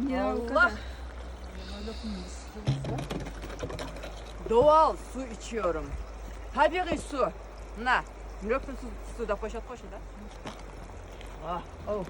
Ya o Allah. kadar. Doğal su içiyorum. Tabii su. Na. Yoksa su da poşet. Ah, oh.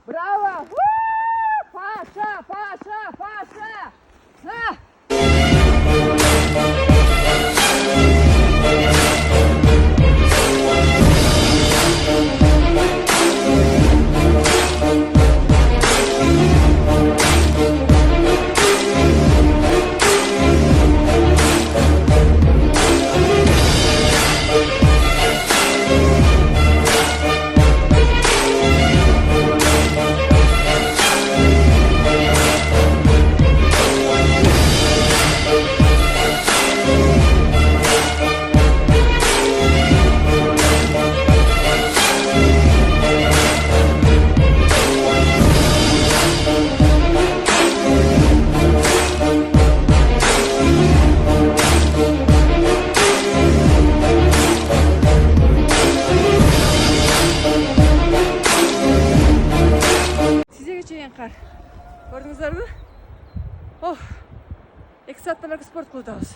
Bravo! Paşa! Ha! Size geçen kar. Gördünüzler mi? Oh. 2 saatten beri spor kılıyoruz.